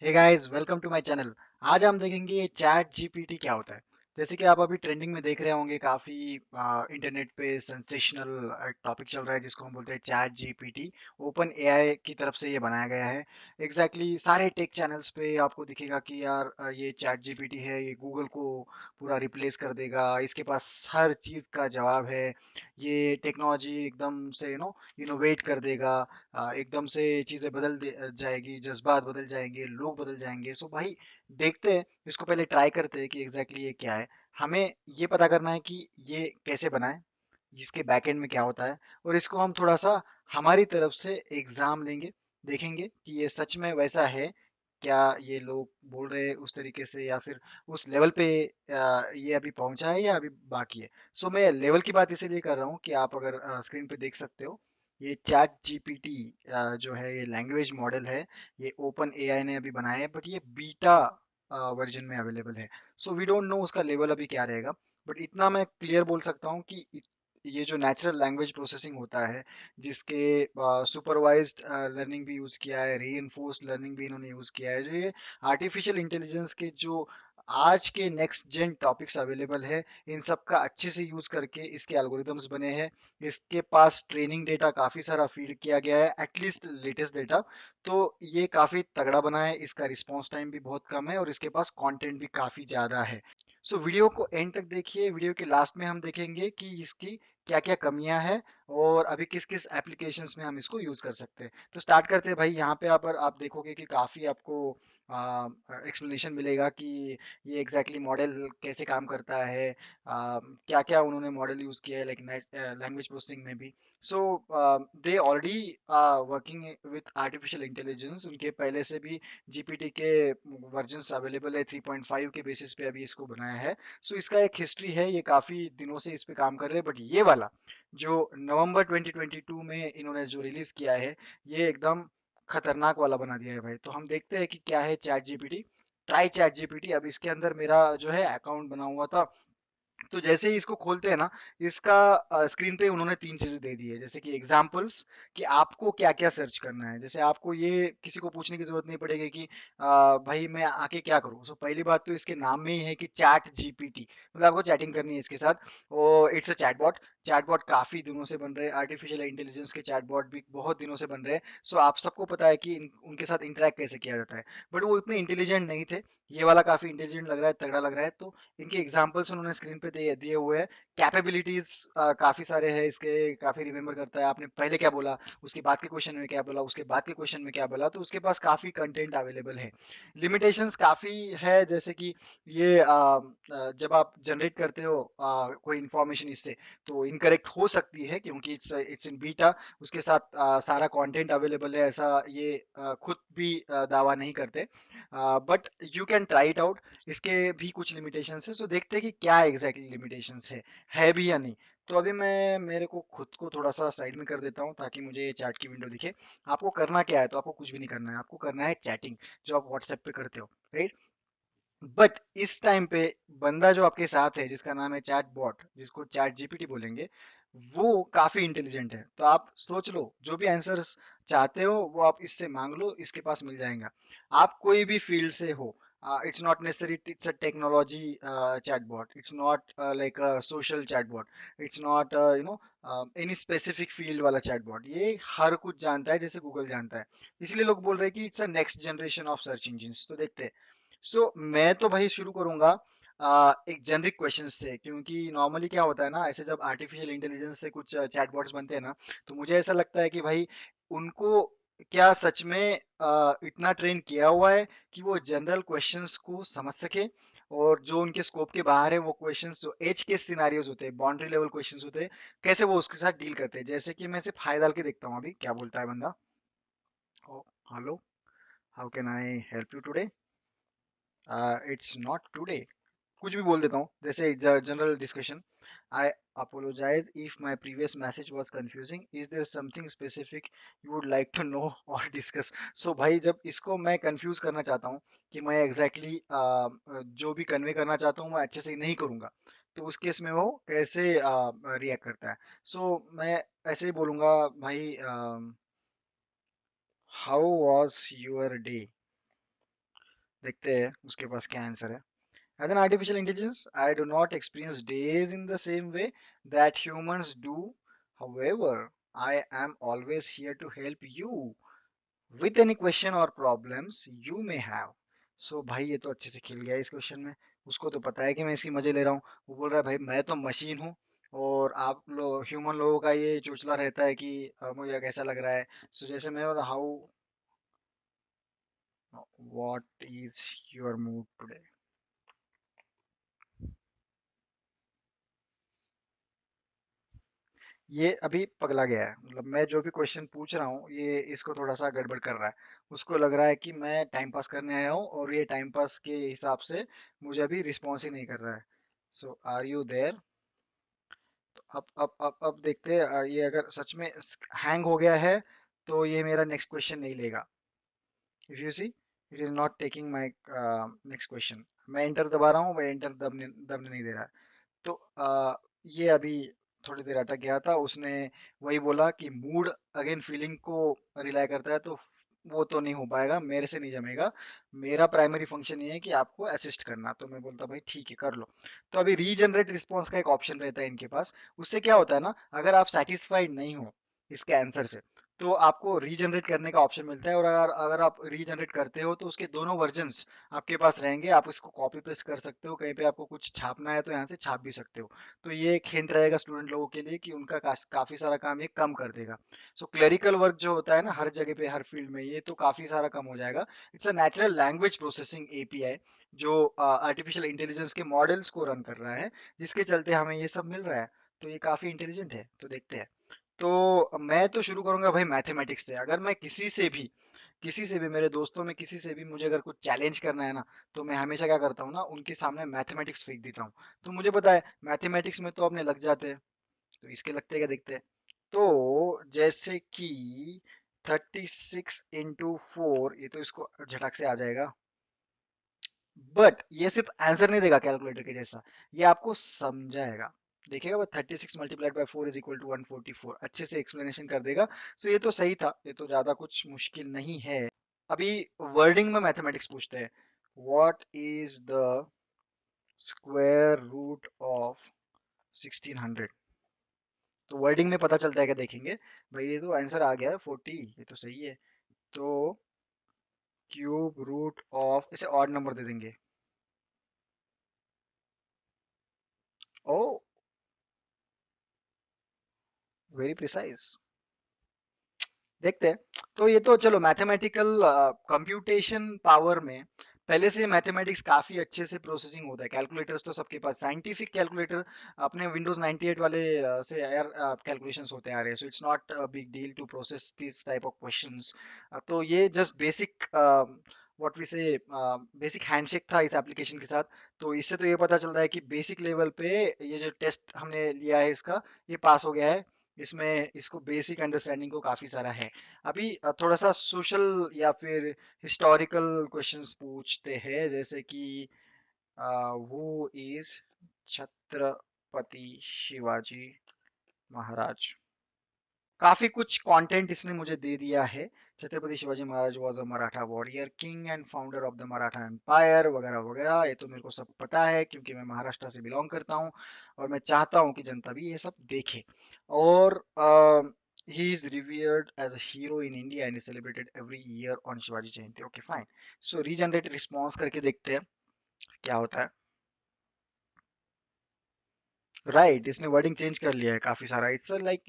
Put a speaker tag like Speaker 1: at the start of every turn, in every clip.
Speaker 1: Hey guys, welcome to my channel. आज हम देखेंगे चैट जीपीटी क्या होता है। जैसे कि आप अभी ट्रेंडिंग में देख रहे होंगे, काफी इंटरनेट पे सेंसेशनल टॉपिक चल रहा है जिसको हम बोलते हैं चैट जीपीटी। ओपन एआई की तरफ से ये बनाया गया है। सारे टेक चैनल्स पे आपको दिखेगा कि यार ये चैट जीपीटी है, ये गूगल को पूरा रिप्लेस कर देगा, इसके पास हर चीज का जवाब है। ये टेक्नोलॉजी एकदम से इनोवेट कर देगा। एकदम से चीजें जाएगी, जज्बात बदल जाएंगे, लोग बदल जाएंगे। सो भाई, देखते हैं इसको, पहले ट्राई करते हैं कि ये क्या है। हमें ये पता करना है कि ये कैसे बना है, इसके बैकएंड में क्या होता है, और इसको हम थोड़ा सा हमारी तरफ से एग्जाम लेंगे। देखेंगे कि ये सच में वैसा है क्या, ये लोग बोल रहे हैं उस तरीके से, या फिर उस लेवल पे ये अभी पहुंचा है या अभी बाकी है। सो मैं लेवल की बात इसीलिए कर रहा हूँ कि आप अगर स्क्रीन पे देख सकते हो, ये चैट जीपीटी जो है, ये लैंग्वेज मॉडल है। ये ओपन एआई ने अभी बनाया है, बट ये बीटा वर्जन में अवेलेबल है। सो वी डोंट नो उसका लेवल अभी क्या रहेगा। बट इतना मैं क्लियर बोल सकता हूँ कि ये जो नेचुरल लैंग्वेज प्रोसेसिंग होता है, जिसके सुपरवाइज्ड लर्निंग भी यूज किया है, रीइंफोर्स्ड लर्निंग भी इन्होंने यूज किया है, जो ये आर्टिफिशियल इंटेलिजेंस के जो आज के नेक्स्ट जेन टॉपिक्स अवेलेबल है, इन सब का अच्छे से यूज करके इसके एल्गोरिदम्स बने हैं। इसके पास ट्रेनिंग डेटा काफी सारा फीड किया गया है, एटलीस्ट लेटेस्ट डेटा। तो ये काफी तगड़ा बना है, इसका रिस्पॉन्स टाइम भी बहुत कम है, और इसके पास कंटेंट भी काफी ज्यादा है। सो वीडियो को एंड तक देखिए। वीडियो के लास्ट में हम देखेंगे कि इसकी क्या क्या कमियां हैं, और अभी किस किस एप्लीकेशंस में हम इसको यूज कर सकते हैं। तो स्टार्ट करते हैं भाई। यहाँ पे आप देखोगे कि काफी आपको एक्सप्लेनेशन मिलेगा कि ये एग्जैक्टली मॉडल कैसे काम करता है, क्या क्या उन्होंने मॉडल यूज किया है, लाइक लैंग्वेज प्रोसेसिंग में भी। So they already working with artificial intelligence. उनके पहले से भी जीपीटी के वर्जन्स अवेलेबल है, 3.5 के बेसिस पे अभी इसको बनाया है। सो इसका एक हिस्ट्री है, ये काफी दिनों से इस पे काम कर रहे हैं। बट ये वाला जो नवंबर 2022 में इन्होंने जो रिलीज किया है, ये एकदम खतरनाक वाला बना दिया है भाई। तो हम देखते हैं कि क्या है chat GPT. Try chat GPT. अब इसके अंदर मेरा जो है अकाउंट बना हुआ था। तो जैसे ही इसको खोलते हैं ना, इसका स्क्रीन पे उन्होंने तीन चीजें दे दी है, जैसे कि एग्जाम्पल्स, कि आपको क्या क्या सर्च करना है। जैसे आपको ये किसी को पूछने की जरूरत नहीं पड़ेगी कि भाई मैं आके क्या करूँ। सो पहली बात तो इसके नाम में ही है कि चैट जीपीटी, मतलब आपको चैटिंग करनी है इसके साथ। और इट्स अ चैटबॉट। चैटबॉट काफी दिनों से बन रहे हैं, आर्टिफिशियल इंटेलिजेंस के चैटबॉट भी बहुत दिनों से बन रहे हैं। सो आप सबको पता है कि उनके साथ इंटरेक्ट कैसे किया जाता है। बट वो इतने इंटेलिजेंट नहीं थे। ये वाला काफी इंटेलिजेंट लग रहा है, तगड़ा लग रहा है। तो इनके एग्जाम्पल्स उन्होंने स्क्रीन पे दिए दिए हुए हैं। कैपेबिलिटीज काफी सारे हैं इसके, काफी रिमेम्बर करता है। आपने पहले क्या बोला, उसके बाद के क्वेश्चन में क्या बोला, उसके बाद के क्वेश्चन में क्या बोला, तो उसके पास काफी कंटेंट अवेलेबल है। लिमिटेशंस काफी है, जैसे कि ये जब आप जनरेट करते हो कोई इंफॉर्मेशन इससे, तो इनकरेक्ट हो सकती है, क्योंकि इट्स इन बीटा। उसके साथ सारा कंटेंट अवेलेबल है, ऐसा ये खुद भी दावा नहीं करते। But you can try it out. इसके भी कुछ लिमिटेशंस है, सो देखते हैं कि क्या एग्जैक्टली लिमिटेशंस है भी या नहीं। तो अभी मैं मेरे को खुद को थोड़ा सा साइड में कर देता हूँ, ताकि मुझे चैट की विंडो दिखे। आपको करना क्या है, तो आपको कुछ भी नहीं करना है, आपको करना है चैटिंग, जो आप व्हाट्सएप पे करते हो, राइट। बट इस टाइम पे बंदा जो आपके साथ है, जिसका नाम है चैट बॉट, जिसको चैट जीपीटी बोलेंगे, वो काफी इंटेलिजेंट है। तो आप सोच लो, जो भी आंसर्स चाहते हो वो आप इससे मांग लो, इसके पास मिल जाएगा। आप कोई भी फील्ड से हो, it's not necessary it's a technology chatbot, it's not like a social chatbot, it's not any specific field वाला चैटबॉट। ये हर कुछ जानता है, जैसे गूगल जानता है। इसलिए लोग बोल रहे हैं कि it's a next generation of search engines. तो देखते हैं। मैं तो भाई शुरू करूंगा एक जेनरिक क्वेश्चन से, क्योंकि नॉर्मली क्या होता है ना, ऐसे जब आर्टिफिशियल इंटेलिजेंस से कुछ चैटबॉट्स बनते हैं ना, तो मुझे ऐसा लगता है कि भाई उनको क्या सच में इतना ट्रेन किया हुआ है कि वो जनरल क्वेश्चंस को समझ सके, और जो उनके स्कोप के बाहर है वो क्वेश्चंस, जो एज केस सिनारियोज होते हैं, बाउंड्री लेवल क्वेश्चंस होते हैं, कैसे वो उसके साथ डील करते हैं। जैसे कि मैं सिर्फ हाई डाल के देखता हूँ अभी क्या बोलता है बंदा। Hello, how can I help you today, it's not today, कुछ भी बोल देता हूँ, जैसे general discussion. I apologise if my previous message was confusing, is there something specific you would like to know or discuss. So भाई, जब इसको मैं कंफ्यूज करना चाहता हूँ कि मैं एग्जैक्टली जो भी कन्वे करना चाहता हूँ मैं अच्छे से नहीं करूँगा, तो उस केस में वो कैसे रिएक्ट करता है। मैं ऐसे ही बोलूँगा, भाई हाउ वॉज यूर डे, देखते हैं उसके पास क्या आंसर है। As an artificial intelligence, I do not experience days in the same way that humans do. However, I am always here to help you with any question or problems you may have. So भाई ये तो अच्छे से खिल गया इस question में। उसको तो पता है कि मैं इसकी मजे ले रहा हूँ। वो बोल रहा है भाई मैं तो मशीन हूँ और आप लोग ह्यूमन लोगों का ये चोचला रहता है कि मुझे कैसा लग रहा है। सो जैसे मैं, और how, what is your mood today. ये अभी पगला गया है, मतलब मैं जो भी क्वेश्चन पूछ रहा हूँ ये इसको थोड़ा सा गड़बड़ कर रहा है। उसको लग रहा है कि मैं टाइम पास करने आया हूँ और ये टाइम पास के हिसाब से मुझे अभी रिस्पॉन्स ही नहीं कर रहा है। सो आर यू देयर? तो अब देखते हैं, ये अगर सच में हैंग हो गया है तो ये मेरा नेक्स्ट क्वेश्चन नहीं लेगा। If you see, it is not taking my next question. मैं एंटर दबा रहा हूँ, वो एंटर दबने दबने नहीं दे रहा है। तो ये अभी थोड़ी देर अटक गया था। उसने वही बोला कि मूड अगेन फीलिंग को रिलाई करता है, तो वो तो नहीं हो पाएगा, मेरे से नहीं जमेगा। मेरा प्राइमरी फंक्शन ये है कि आपको असिस्ट करना। तो मैं बोलता भाई ठीक है कर लो। तो अभी रीजनरेट रिस्पॉन्स का एक ऑप्शन रहता है इनके पास। उससे क्या होता है ना, अगर आप सेटिस्फाइड नहीं हो इसके आंसर से तो आपको रीजनरेट करने का ऑप्शन मिलता है। और अगर अगर आप रीजनरेट करते हो तो उसके दोनों वर्जन्स आपके पास रहेंगे। आप इसको कॉपी पेस्ट कर सकते हो, कहीं पे आपको कुछ छापना है तो यहाँ से छाप भी सकते हो। तो ये एक हिंट रहेगा स्टूडेंट लोगों के लिए कि उनका काफी सारा काम ये कम कर देगा। सो क्लरिकल वर्क जो होता है ना हर जगह पे हर फील्ड में, ये तो काफी सारा कम हो जाएगा। It's a natural language processing API जो आर्टिफिशियल इंटेलिजेंस के मॉडल्स को रन कर रहा है, जिसके चलते हमें ये सब मिल रहा है। तो ये काफी इंटेलिजेंट है, तो देखते हैं। तो मैं तो शुरू करूंगा भाई मैथमेटिक्स से। अगर मैं किसी से भी मेरे दोस्तों में किसी से भी मुझे अगर कुछ चैलेंज करना है ना, तो मैं हमेशा क्या करता हूँ ना, उनके सामने मैथमेटिक्स फेंक देता हूँ। तो मुझे पता है मैथमेटिक्स में तो अपने लग जाते हैं, तो इसके लगते हैं क्या देखते हैं। तो जैसे कि 36 into 4, ये तो इसको झटक से आ जाएगा। बट ये सिर्फ आंसर नहीं देगा कैलकुलेटर के जैसा, ये आपको समझाएगा। देखिएगा वो 36 × 4 = 144 अच्छे से एक्सप्लेनेशन कर देगा। तो ये तो सही था, ये तो ज्यादा कुछ मुश्किल नहीं है। अभी वर्डिंग में मैथमेटिक्स पूछते हैं। What is the square root of 1600? तो वर्डिंग में पता चलता है क्या देखेंगे। भाई ये तो आंसर आ गया है 40, ये तो सही है। तो क्यूब रूट ऑफ, इसे ऑड नंबर दे देंगे। ओ, वेरी प्रिसाइज। देखते हैं। तो ये तो चलो मैथमेटिकल कंप्यूटेशन पावर में पहले से मैथमेटिक्स काफी अच्छे से प्रोसेसिंग होता है। कैलकुलेटर्स तो सबके पास, साइंटिफिक कैलकुलेटर अपने विंडोज 98 वाले से यार कैलकुलेशंस होते आ रहे हैं। So it's not a big deal to process this type of questions. तो ये just basic what we say basic handshake था इस एप्लीकेशन के साथ। तो इससे तो ये पता चलता है कि बेसिक लेवल पे ये जो टेस्ट हमने लिया है इसका, ये पास हो गया है। इसमें इसको बेसिक अंडरस्टैंडिंग को काफी सारा है। अभी थोड़ा सा सोशल या फिर हिस्टोरिकल क्वेश्चंस पूछते हैं। जैसे कि हु इज छत्रपति शिवाजी महाराज? काफी कुछ कंटेंट इसने मुझे दे दिया है। Chhatrapati Shivaji Maharaj was a Maratha warrior king and founder of the Maratha empire, वगैरह वगैरह। ये तो मेरे को सब पता है क्योंकि मैं महाराष्ट्र से बिलोंग करता हूँ और मैं चाहता हूँ कि जनता भी ये सब देखे। और he is revered as a hero in India and is celebrated every year on Shivaji Jayanti. Okay fine. So regenerate response करके देखते हैं क्या होता है। राइट, इसने वर्डिंग चेंज कर लिया है काफी सारा। It's like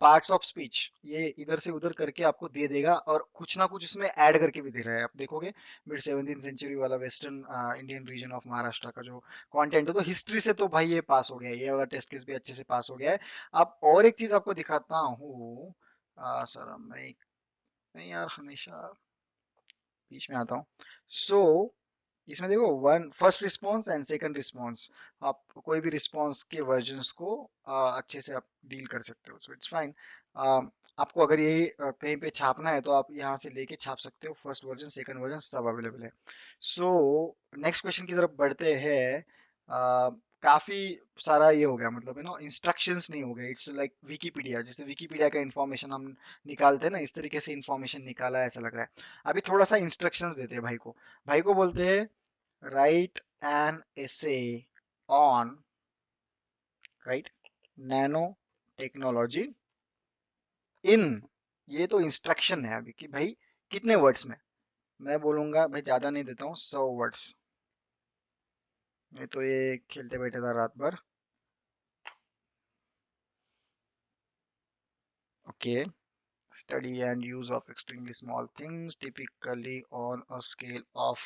Speaker 1: parts of speech ये इधर से उधर करके आपको दे देगा, और कुछ ना कुछ इसमें ऐड करके भी दे रहा है। आप देखोगे मिड 17th सेंचुरी वाला western Indian reason of Maharashtra का जो कंटेंट है, तो हिस्ट्री से तो भाई ये पास हो गया है। ये वाला टेस्ट केस भी अच्छे से पास हो गया है। अब और एक चीज आपको दिखाता हूँ। सर मैं यार हमेशा बीच में आता हूँ। सो इसमें देखो one first response and second response, आप कोई भी रिस्पॉन्स के वर्जन्स को अच्छे से आप डील कर सकते हो। So it's fine. आपको अगर ये कहीं पे छापना है तो आप यहाँ से लेके छाप सकते हो। फर्स्ट वर्जन सेकंड वर्जन सब अवेलेबल है। सो नेक्स्ट क्वेश्चन की तरफ बढ़ते हैं। काफी सारा ये हो गया, मतलब इंस्ट्रक्शंस नहीं हो गए, इट्स लाइक विकीपीडिया, जैसे विकीपीडिया का इंफॉर्मेशन हम निकालते हैं ना, इस तरीके से इंफॉर्मेशन निकाला है ऐसा लग रहा है। अभी थोड़ा सा इंस्ट्रक्शंस देते हैं भाई को। भाई को बोलते हैं right an essay on, right, nano technology in, ये तो इंस्ट्रक्शन है अभी कि भाई कितने वर्ड्स में। मैं बोलूंगा भाई, ज्यादा नहीं देता हूँ, 100 वर्ड्स। ये तो ये खेलते बैठे था रात भर। Okay, study and use of extremely small things typically on a scale of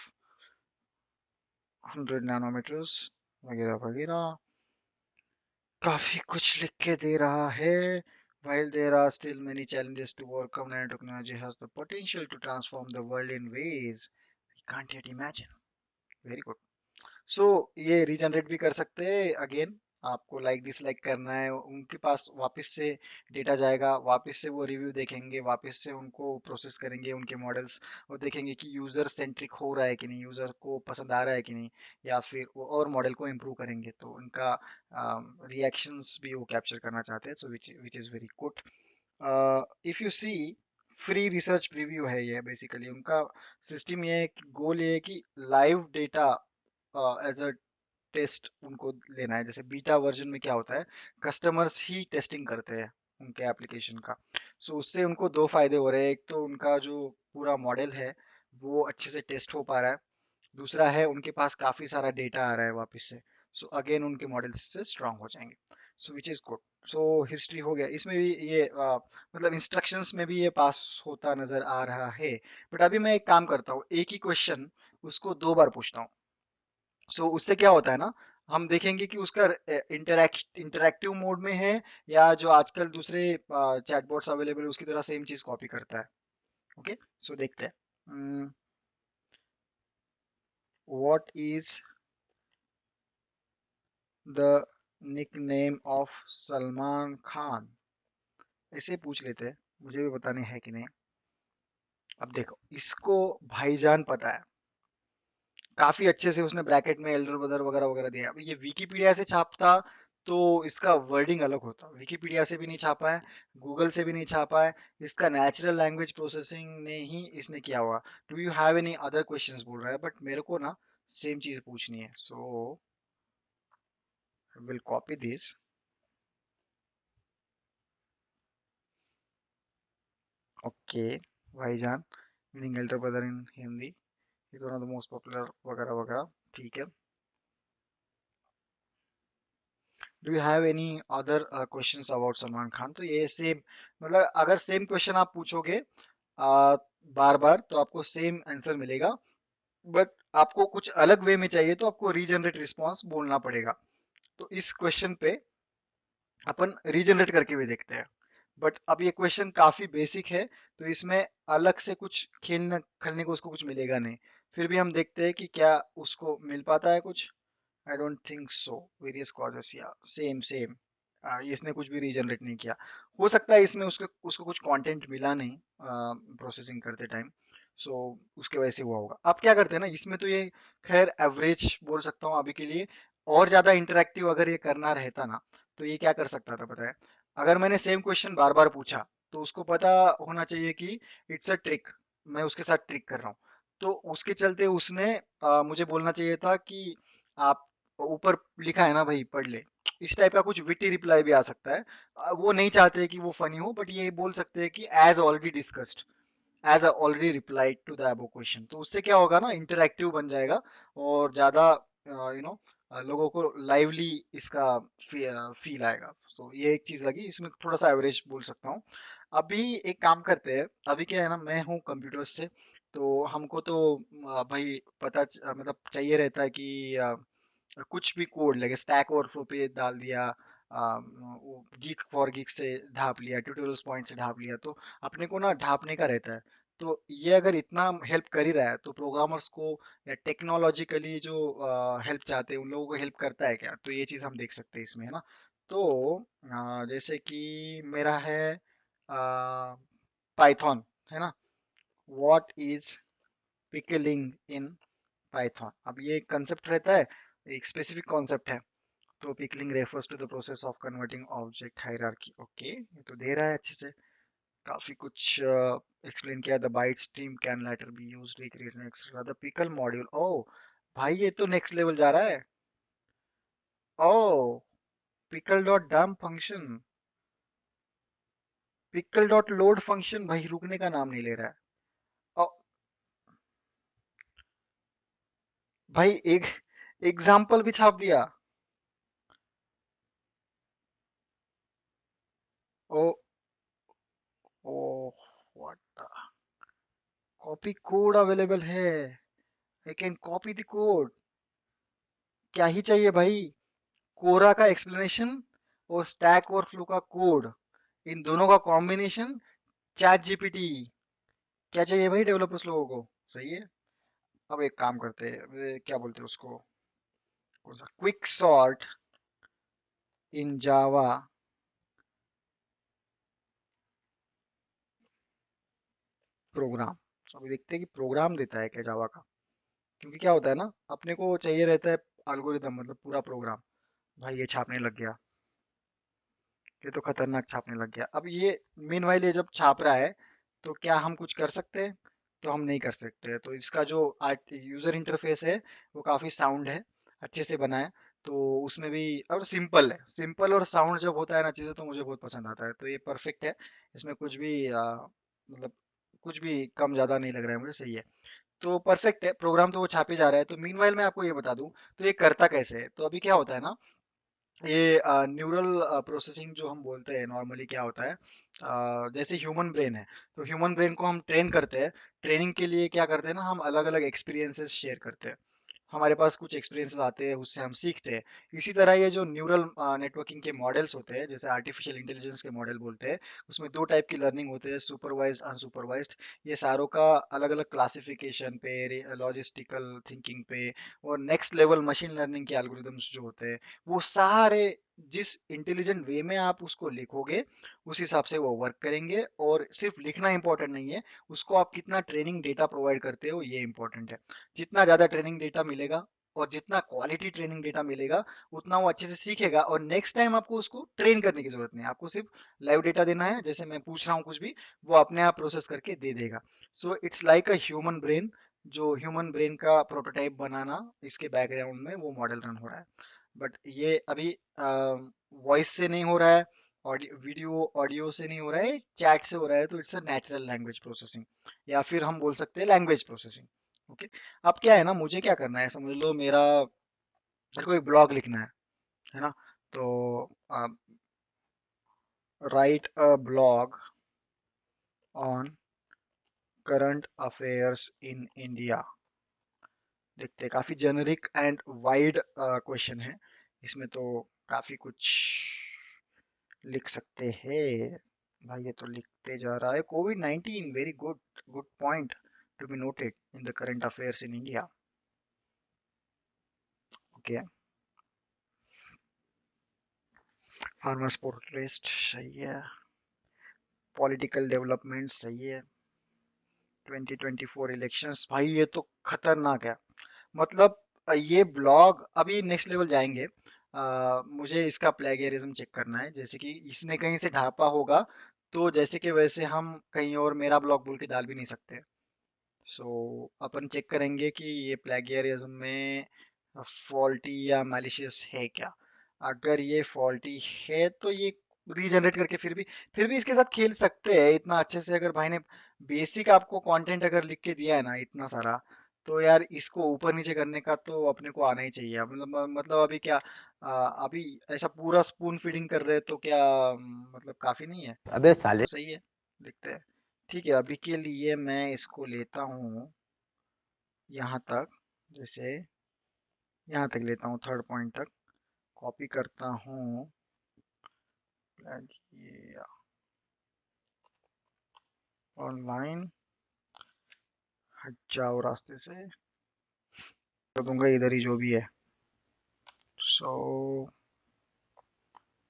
Speaker 1: 100 nanometers वगैरह वगैरह, काफी कुछ लिख के दे रहा है। While there are still many challenges to overcome, nanotechnology has the potential to transform the world in ways we can't yet imagine. Very good. सो ये regenerate भी कर सकते हैं अगेन, आपको लाइक डिसलाइक करना है, उनके पास वापस से डेटा जाएगा, वापस से वो रिव्यू देखेंगे, वापस से उनको प्रोसेस करेंगे उनके मॉडल्स, और देखेंगे कि यूज़र सेंट्रिक हो रहा है कि नहीं, यूज़र को पसंद आ रहा है कि नहीं, या फिर वो और मॉडल को इम्प्रूव करेंगे, तो उनका रिएक्शंस भी वो कैप्चर करना चाहते हैं, so which is very good. If you see, free research preview है ये, बेसिकली उनका सिस्टम ये है कि गोल ये है कि live data as a test उनको लेना है। जैसे बीटा वर्जन में क्या होता है, कस्टमर्स ही टेस्टिंग करते हैं उनके एप्लीकेशन का। सो उससे उनको दो फायदे हो रहे हैं, एक तो उनका जो पूरा मॉडल है वो अच्छे से टेस्ट हो पा रहा है, दूसरा है उनके पास काफी सारा डेटा आ रहा है वापस से, सो अगेन उनके मॉडल से स्ट्रांग हो जाएंगे, so which is good. So history हो गया, इसमें भी ये मतलब इंस्ट्रक्शंस में भी ये पास होता नजर आ रहा है। बट अभी मैं एक काम करता हूँ, एक ही क्वेश्चन उसको 2 बार पूछता हूँ। सो उससे क्या होता है ना, हम देखेंगे कि उसका इंटरैक्टिव मोड में है, या जो आजकल दूसरे चैटबॉट्स अवेलेबल है उसकी तरह सेम चीज कॉपी करता है। ओके, सो देखते हैं। What is the nickname of Salman Khan, ऐसे पूछ लेते हैं, मुझे भी बताने है कि नहीं। अब देखो, इसको भाईजान पता है, काफी अच्छे से उसने ब्रैकेट में एल्डर ब्रदर वगैरह वगैरह दिया। अब ये विकिपीडिया से छापता तो इसका वर्डिंग अलग होता, विकिपीडिया से भी नहीं छापा है, गूगल से भी नहीं छापा है, इसका नेचुरल लैंग्वेज प्रोसेसिंग ने ही इसने किया हुआ। Do you have any other questions बोल रहा है, बट मेरे को ना सेम चीज पूछनी है, so will copy this. Okay, bhaijaan meaning elder brother in Hindi, is one of the most popular वगैरह वगैरह, ठीक है। Do you have any other questions about Salman Khan, तो ये सेम, मतलब अगर सेम क्वेश्चन आप पूछोगे बार बार तो आपको सेम आंसर मिलेगा, बट आपको कुछ अलग वे में चाहिए तो आपको रीजनरेट रिस्पॉन्स बोलना पड़ेगा। तो इस क्वेश्चन पे अपन रीजनरेट करके भी देखते हैं, बट अब ये क्वेश्चन काफी बेसिक है, तो इसमें अलग से कुछ खेलने खेलने को उसको कुछ मिलेगा नहीं। फिर भी हम देखते हैं कि क्या उसको मिल पाता है कुछ। I don't think so, various causes, या सेम सेम, इसने कुछ भी रीजनरेट नहीं किया। हो सकता है इसमें उसको उसको कुछ कंटेंट मिला नहीं प्रोसेसिंग करते टाइम, सो उसके वजह से हुआ होगा। अब क्या करते हैं ना, इसमें तो ये खैर एवरेज बोल सकता हूँ अभी के लिए। और ज्यादा इंटरेक्टिव अगर ये करना रहता ना, तो ये क्या कर सकता था पता है, अगर मैंने सेम क्वेश्चन बार बार पूछा तो उसको पता होना चाहिए कि इट्स अ ट्रिक, मैं उसके साथ ट्रिक कर रहा हूँ। तो उसके चलते उसने मुझे बोलना चाहिए था कि आप ऊपर लिखा है ना भाई पढ़ ले, इस टाइप का कुछ विटी रिप्लाई भी आ सकता है। वो नहीं चाहते कि वो फनी हो, बट ये बोल सकते हैं कि as already discussed, as already replied to the above question, तो उससे क्या होगा ना, इंटरैक्टिव बन जाएगा, और ज्यादा लोगों को लाइवली इसका फील आएगा। तो ये एक चीज लगी, इसमें थोड़ा सा एवरेज बोल सकता हूँ। अभी एक काम करते हैं, अभी क्या है ना, मैं हूँ कंप्यूटर से, तो हमको तो भाई पता मतलब चाहिए रहता है कि कुछ भी कोड लगे, स्टैक ओवरफ्लो पे डाल दिया, गीक फॉर गीक से ढाप लिया, ट्यूटोरियल्स पॉइंट से ढाप लिया, तो अपने को ना ढापने का रहता है। तो ये अगर इतना हेल्प कर ही रहा है, तो प्रोग्रामर्स को या टेक्नोलॉजिकली जो हेल्प चाहते हैं उन लोगों को हेल्प करता है क्या, तो ये चीज़ हम देख सकते हैं इसमें, है ना। तो जैसे कि मेरा है पाइथन, है ना, what is pickling in Python. अब ये कंसेप्ट रहता है, एक स्पेसिफिक कॉन्सेप्ट है, तो pickling refers to the process of converting object hierarchy. Okay, ये तो दे रहा है अच्छे से, काफी कुछ एक्सप्लेन किया। The byte stream can later be used recreate etcetera the pickle module. ओ भाई, ये तो नेक्स्ट लेवल जा रहा है। ओ, pickle dot dump function, pickle dot load function, भाई रुकने का नाम नहीं ले रहा है। ओ भाई, एक एग्जाम्पल भी छाप दिया। ओ ओ, व्हाट, कॉपी कोड अवेलेबल है, I can copy the code. क्या ही चाहिए भाई, कोरा का एक्सप्लेनेशन और स्टैक ओवरफ्लो का कोड, इन दोनों का कॉम्बिनेशन, चैट जीपीटी। क्या चाहिए भाई डेवलपर्स लोगों को, सही है। अब एक काम करते हैं, क्या बोलते हैं उसको, कौन सा, क्विक सॉर्ट इन जावा प्रोग्राम। तो अभी देखते हैं कि प्रोग्राम देता है क्या जावा का। क्योंकि क्या होता है ना, अपने को चाहिए रहता है एल्गोरिदम, मतलब पूरा प्रोग्राम। भाई ये छापने लग गया, ये तो खतरनाक छापने लग गया। अब ये मीनवाइल ये जब छाप रहा है, तो क्या हम कुछ कर सकते हैं? तो हम नहीं कर सकते। तो इसका जो यूजर इंटरफेस है वो काफी साउंड है, अच्छे से बना है। तो उसमें भी, और सिंपल है, सिंपल और साउंड जब होता है ना चीजें, तो मुझे बहुत पसंद आता है। तो ये परफेक्ट है, इसमें कुछ भी मतलब कुछ भी कम ज्यादा नहीं लग रहा है मुझे, सही है। तो परफेक्ट है प्रोग्राम, तो वो छापे जा रहा है। तो मीनवाइल मैं आपको ये बता दूं, तो ये करता कैसे है। तो अभी क्या होता है ना, ये न्यूरल प्रोसेसिंग जो हम बोलते हैं, नॉर्मली क्या होता है, जैसे ह्यूमन ब्रेन है, तो ह्यूमन ब्रेन को हम ट्रेन करते हैं। ट्रेनिंग के लिए क्या करते हैं ना, हम अलग अलग एक्सपीरियंसेस शेयर करते हैं। हमारे पास कुछ एक्सपीरियंसेस आते हैं, उससे हम सीखते हैं। इसी तरह ये जो न्यूरल नेटवर्किंग के मॉडल्स होते हैं, जैसे आर्टिफिशियल इंटेलिजेंस के मॉडल बोलते हैं, उसमें दो टाइप की लर्निंग होते हैं, सुपरवाइज्ड अनसुपरवाइज्ड। ये सारों का अलग अलग क्लासिफिकेशन पे, लॉजिस्टिकल थिंकिंग पे, और नेक्स्ट लेवल मशीन लर्निंग के एल्गोरिदम्स जो होते हैं, वो सारे जिस इंटेलिजेंट वे में आप उसको लिखोगे, उस हिसाब से वो वर्क करेंगे। और सिर्फ लिखना इंपॉर्टेंट नहीं है, उसको आप कितना ट्रेनिंग डेटा प्रोवाइड करते हो, ये इंपॉर्टेंट है। जितना ज्यादा ट्रेनिंग डेटा मिलेगा और जितना क्वालिटी ट्रेनिंग डेटा मिलेगा, उतना वो अच्छे से सीखेगा। और नेक्स्ट टाइम आपको उसको ट्रेन करने की जरूरत नहीं है, आपको सिर्फ लाइव डेटा देना है, जैसे मैं पूछ रहा हूँ कुछ भी, वो अपने आप प्रोसेस करके दे देगा। So it's like a human brain, जो ह्यूमन ब्रेन का प्रोटोटाइप बनाना, इसके बैकग्राउंड में वो मॉडल रन हो रहा है। बट ये अभी वॉइस से नहीं हो रहा है, ऑडियो वीडियो ऑडियो से नहीं हो रहा है, चैट से हो रहा है। तो it's a natural language processing, या फिर हम बोल सकते हैं लैंग्वेज प्रोसेसिंग। ओके। अब क्या है ना, मुझे क्या करना है, समझ लो मेरे को एक ब्लॉग लिखना है ना। तो right a blog on current affairs in India. देखते हैं, काफी जेनरिक एंड वाइड क्वेश्चन है इसमें, तो काफी कुछ लिख सकते हैं। भाई ये तो लिखते जा रहा है, Covid 19 very good, good point to be noted in the current affairs in India. Okay, farmers protest सही है, पॉलिटिकल डेवलपमेंट सही है, 2024 इलेक्शंस, भाई ये तो खतरनाक है। मतलब ये ब्लॉग अभी नेक्स्ट लेवल जाएंगे। मुझे इसका प्लेगरिज्म चेक करना है, जैसे कि इसने कहीं से ढापा होगा, तो जैसे कि वैसे हम कहीं और मेरा ब्लॉग बोल के डाल भी नहीं सकते। सो अपन चेक करेंगे कि ये प्लेगरिज्म में फॉल्टी या मैलिशियस है क्या। अगर ये फॉल्टी है, तो ये रीजनरेट करके फिर भी इसके साथ खेल सकते हैं इतना अच्छे से। अगर भाई ने बेसिक आपको कंटेंट अगर लिख के दिया है ना इतना सारा, तो यार इसको ऊपर नीचे करने का तो अपने को आना ही चाहिए। मतलब अभी क्या, अभी ऐसा पूरा स्पून फीडिंग कर रहे हैं, तो क्या मतलब काफी नहीं है।
Speaker 2: अबे
Speaker 1: तो
Speaker 2: साले।
Speaker 1: सही है, देखते हैं। ठीक है, अभी के लिए मैं इसको लेता हूँ यहाँ तक, जैसे यहाँ तक लेता हूँ, थर्ड पॉइंट तक कॉपी करता हूँ। ये ऑनलाइन, हट जाओ रास्ते से, कर दूंगा इधर ही जो भी है। सो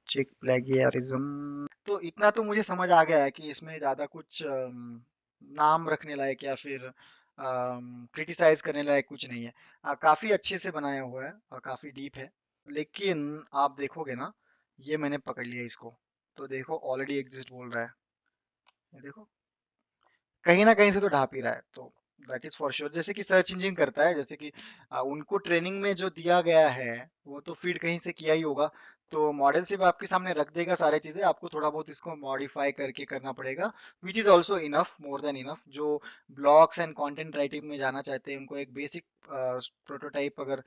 Speaker 1: चेक प्लेगियरिज्म, तो इतना तो मुझे समझ आ गया है कि इसमें ज्यादा कुछ नाम रखने लायक या फिर क्रिटिसाइज करने लायक कुछ नहीं है। काफी अच्छे से बनाया हुआ है और काफी डीप है। लेकिन आप देखोगे ना, ये मैंने पकड़ लिया इसको, तो देखो ऑलरेडी एग्जिस्ट बोल रहा है, ये देखो कहीं ना कहीं से तो ढाप ही रहा है, तो दैट इज फॉर श्योर। जैसे कि सर्च इंजन करता है, जैसे कि उनको ट्रेनिंग में जो दिया गया है वो तो फीड कहीं से किया ही होगा, तो मॉडल सिर्फ आपके सामने रख देगा सारी चीजें, आपको थोड़ा बहुत इसको मॉडिफाई करके करना पड़ेगा, which is also enough, more than enough. जो ब्लॉग्स एंड कंटेंट राइटिंग में जाना चाहते हैं उनको एक बेसिक प्रोटोटाइप, अगर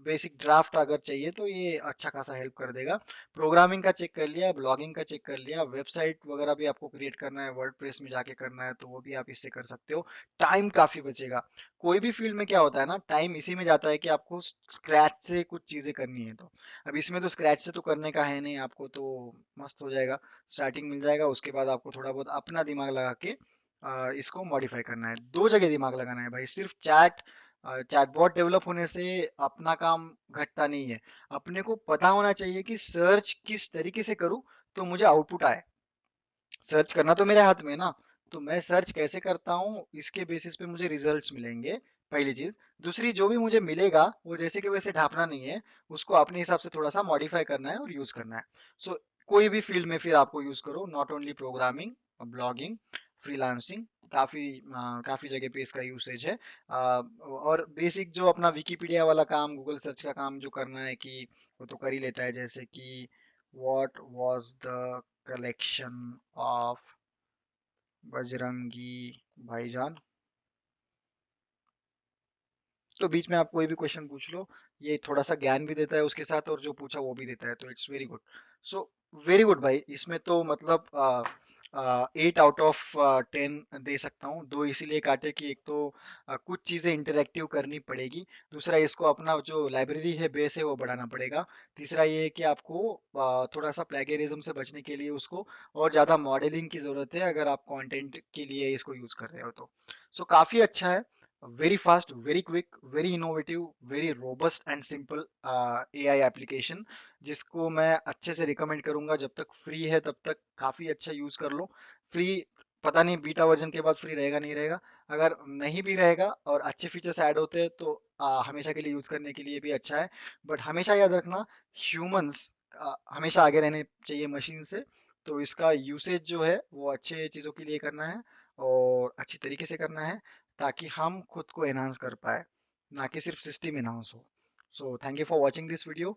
Speaker 1: बेसिक ड्राफ्ट अगर चाहिए तो ये अच्छा खासा हेल्प कर देगा। प्रोग्रामिंग का चेक कर लिया, ब्लॉगिंग का चेक कर लिया, वेबसाइट वगैरह भी आपको क्रिएट करना है, वर्डप्रेस में जाके करना है तो वो भी आप इससे कर सकते हो। टाइम काफी बचेगा। कोई भी फील्ड में क्या होता है ना, टाइम इसी में जाता है कि आपको स्क्रैच से कुछ चीजें करनी है, तो अब इसमें तो स्क्रैच से तो करने का है नहीं आपको, तो मस्त हो जाएगा, स्टार्टिंग मिल जाएगा, उसके बाद आपको थोड़ा बहुत अपना दिमाग लगा के इसको मॉडिफाई करना है। दो जगह दिमाग लगाना है भाई, सिर्फ चैटबॉट डेवलप होने से अपना काम घटता नहीं है। अपने को पता होना चाहिए कि सर्च किस तरीके से करूं तो मुझे आउटपुट आए। सर्च करना तो मेरे हाथ में है ना, तो मैं सर्च कैसे करता हूँ इसके बेसिस पे मुझे रिजल्ट्स मिलेंगे, पहली चीज। दूसरी, जो भी मुझे मिलेगा वो जैसे कि वैसे ढापना नहीं है, उसको अपने हिसाब से थोड़ा सा मॉडिफाई करना है और यूज करना है। सो कोई भी फील्ड में फिर आपको यूज करो, not only programming, blogging, freelancing, काफी जगह पे इसका यूसेज है। और बेसिक जो अपना विकिपीडिया वाला काम, गूगल सर्च का काम जो करना है कि वो तो कर ही लेता है, जैसे कि what was the collection of Bajrangi भाईजान। तो बीच में आप कोई भी क्वेश्चन पूछ लो, ये थोड़ा सा ज्ञान भी देता है उसके साथ, और जो पूछा वो भी देता है, तो it's very good. So very good भाई, इसमें तो मतलब 8 आउट ऑफ 10 दे सकता हूँ। दो इसीलिए काटे कि एक तो कुछ चीज़ें इंटरेक्टिव करनी पड़ेगी, दूसरा इसको अपना जो लाइब्रेरी है, बेस है, वो बढ़ाना पड़ेगा, तीसरा ये है कि आपको थोड़ा सा प्लेगरिज्म से बचने के लिए उसको और ज़्यादा मॉडलिंग की ज़रूरत है, अगर आप कंटेंट के लिए इसको यूज़ कर रहे हो तो। सो काफ़ी अच्छा है, very fast, very quick, very innovative, very robust and simple AI application, जिसको मैं अच्छे से रिकमेंड करूंगा। जब तक फ्री है तब तक काफी अच्छा यूज कर लो। फ्री, पता नहीं बीटा वर्जन के बाद फ्री रहेगा नहीं रहेगा, अगर नहीं भी रहेगा और अच्छे फीचर्स ऐड होते हैं तो हमेशा के लिए यूज करने के लिए भी अच्छा है। बट हमेशा याद रखना, ह्यूमंस हमेशा आगे रहने चाहिए मशीन से, तो इसका यूसेज जो है वो अच्छे चीज़ों के लिए करना है और अच्छी तरीके से करना है, ताकि हम खुद को एनहांस कर पाए, ना कि सिर्फ सिस्टम एनहांस हो। So thank you for watching this video.